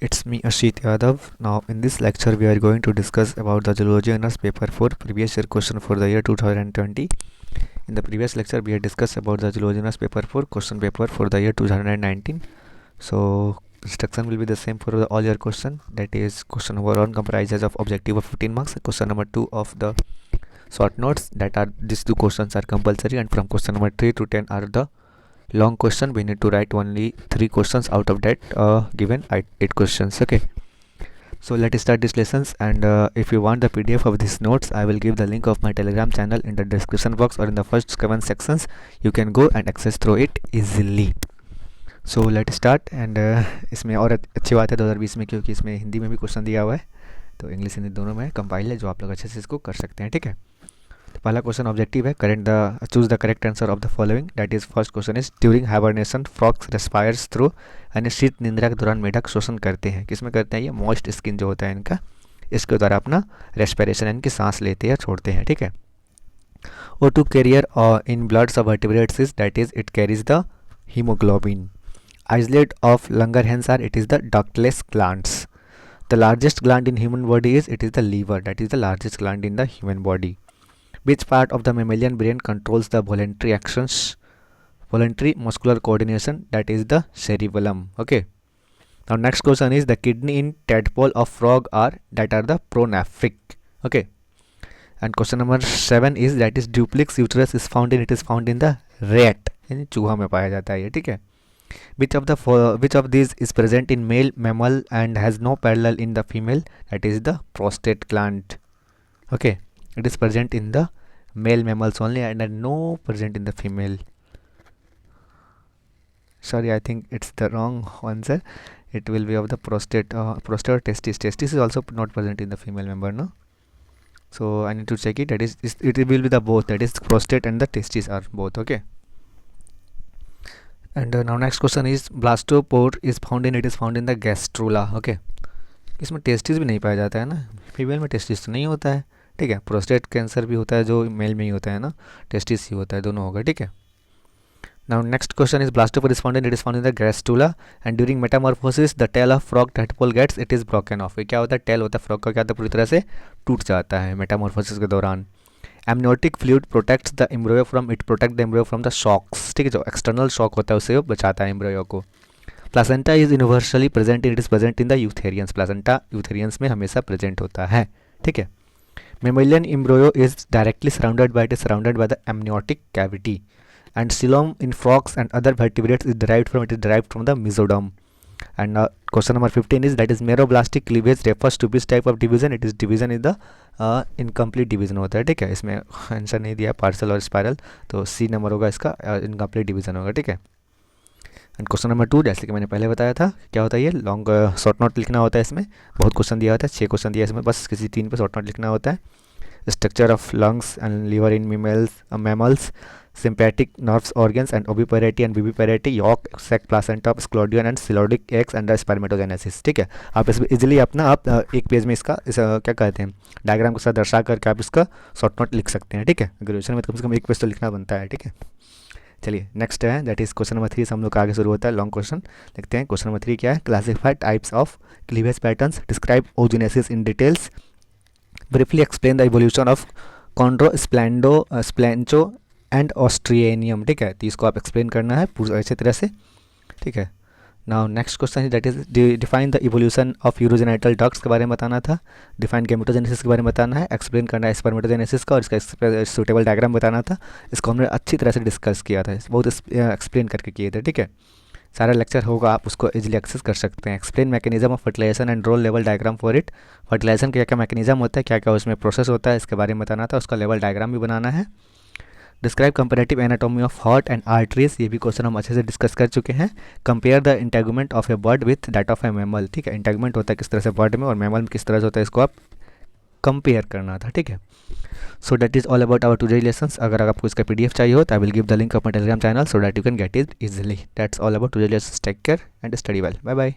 It's me Ashit Yadav. Now in this lecture we are going to discuss about the Zoology Honours paper 4 previous year question for the year 2020. In the previous lecture we had discussed about the Zoology Honours paper 4 question paper for the year 2019. So instruction will be the same for all your question, that is question number 1 comprises of objective of 15 marks, question number 2 of the short notes, that are these two questions are compulsory, and from question number 3 to 10 are the long question. We need to write only 3 questions out of that given 8 questions. Okay, so let's start these lessons, and if you want the PDF of these notes, I will give the link of my Telegram channel in the description box or in the first comment sections. You can go and access through it easily. So let start and इसमें और अच्छी बात है 2020 में, क्योंकि इसमें हिंदी में भी क्वेश्चन दिया हुआ है, तो इंग्लिश हिंदी दोनों में कंपाइल है, जो आप लोग अच्छे से इसको कर सकते हैं. ठीक है, तो पहला क्वेश्चन ऑब्जेक्टिव है, choose the correct answer of the following. That is first question is during hibernation frogs respires through, यानी शीत निंद्रा के दौरान मेढक शोषण करते हैं. किसमें करते हैं? ये मॉइस्ट स्किन जो होता है इनका, इसके द्वारा अपना रेस्पिरेशन यानी कि सांस लेते हैं, छोड़ते हैं. ठीक है, O2 carrier in bloods of vertebrates is, that is it carries the haemoglobin. Isolate of Langerhans are, it is the ductless glands. The largest gland in human body is, it is the liver, that is the largest gland in the human body. Which part of the mammalian brain controls the voluntary actions, voluntary muscular coordination? That is the cerebellum. Okay, now next question is the kidney in tadpole of frog are, that are the pronephric. Okay, and question number 7 is, that is duplex uterus is found in, it is found in the rat, यानी चूहा में पाया जाता है ये. ठीक है, which of these is present in male mammal and has no parallel in the female? That is the prostate gland. Okay, it is present in the male mammals only and no present in the female. Sorry, I think it's the wrong answer. It will be of the prostate or testis. Testis is also not present in the female member, no? So I need to check it. That is, it will be the both, that is prostate and the testis are both. Okay, and now next question is blastopore is found in, it is found in the gastrula. Okay, इसमें testis भी नहीं पाया जाता है ना, female में testis तो नहीं होता है. ठीक है, प्रोस्टेट कैंसर भी होता है जो मेल में ही होता है ना, टेस्टिस ही होता है, दोनों होगा. ठीक है, now next question is blastopore is found in, it is found in the gastrula and during metamorphosis the tail of frog tadpole gets, it is broken off. क्या होता है? टेल होता है फ्रॉग का, क्या होता है? पूरी तरह से टूट जाता है मेटामॉर्फोसिस के दौरान. Amniotic fluid protects the embryo from, it protect the embryo from the shocks. ठीक है, जो एक्सटर्नल शॉक होता है उससे वो बचाता है एम्ब्रियो को. Placenta is universally present in, it is present in the eutherians. Placenta eutherians में हमेशा प्रेजेंट होता है. ठीक है, mammalian embryo is directly surrounded by, it is surrounded by the amniotic cavity. And coelom in frogs and other vertebrates is derived from, it is derived from the mesoderm. And question number 15 is, that is meroblastic cleavage refers to which type of division? It is division is the incomplete division होता है. ठीक है, इसमें answer नहीं दिया parcel और spiral, तो सी number होगा इसका, इनकम्प्लीट डिवीजन होगा. ठीक है, एंड क्वेश्चन नंबर 2 जैसे कि मैंने पहले बताया था, क्या होता है? ये लॉन्ग शॉर्ट नोट लिखना होता है. इसमें बहुत क्वेश्चन दिया होता है, 6 क्वेश्चन दिया है इसमें, बस किसी 3 पे शॉर्ट नोट लिखना होता है. Structure of lungs and liver in mammals, sympathetic nerves organs and oviparity and viviparity, yolk sac placenta of sclodion and cylodic eggs and the spermatogenesis. ठीक है, आप इसमें इजीली अपना आप एक पेज में इसका क्या कहते हैं, डायग्राम के साथ दर्शा करके आप इसका शॉर्ट नोट लिख सकते हैं. ठीक है, ग्रेजुएशन में तो कम से कम एक पेज तो लिखना बनता है. ठीक है, चलिए नेक्स्ट है, दैट इज क्वेश्चन नंबर 3 से हम लोग आगे शुरू होता है. लॉन्ग क्वेश्चन लिखते हैं. क्वेश्चन नंबर 3 क्या है? Classify types of cleavage patterns, describe oogenesis in details, briefly explain the evolution of chondro splanchno and osteocranium. ठीक है, तो इसको आप एक्सप्लेन करना है पूरी अच्छी तरह से. ठीक है, now next question that is define the evolution of urogenital ducts के बारे में बताना था, डिफाइन गैमेटोजेनेसिस के बारे में बताना है, एक्सप्लेन करना है स्पर्मेटोजेनेसिस का और इसका सूटेबल डायग्राम बताना था. इसको हमने अच्छी तरह से डिस्कस किया था, बहुत एक्सप्लेन करके किए थे. ठीक है, सारा लेक्चर होगा, आप उसको इजीली एक्सेस कर सकते हैं. Explain mechanism of fertilization and role लेवल डायग्राम फॉर इट. फर्टिलाइजेशन का क्या क्या मैकेनिज्म होता है, क्या क्या उसमें प्रोसेस होता है, इसके बारे में बताना था. उसका लेवल डायग्राम भी बनाना है. Describe comparative anatomy of heart and arteries, ये भी क्वेश्चन हम अच्छे से डिस्कस कर चुके हैं. Compare the integument of A bird with that of A mammal. ठीक है, इंटेगुमेंट होता है किस तरह से बर्ड में और मैमल में किस तरह से होता है, इसको आप कंपेयर करना था. ठीक है, so that is all about our today lessons. अगर आपको इसका PDF चाहिए हो तो I will give the link of my Telegram channel so that you can get it easily. That's all about today lessons. Take care and study well. Bye bye.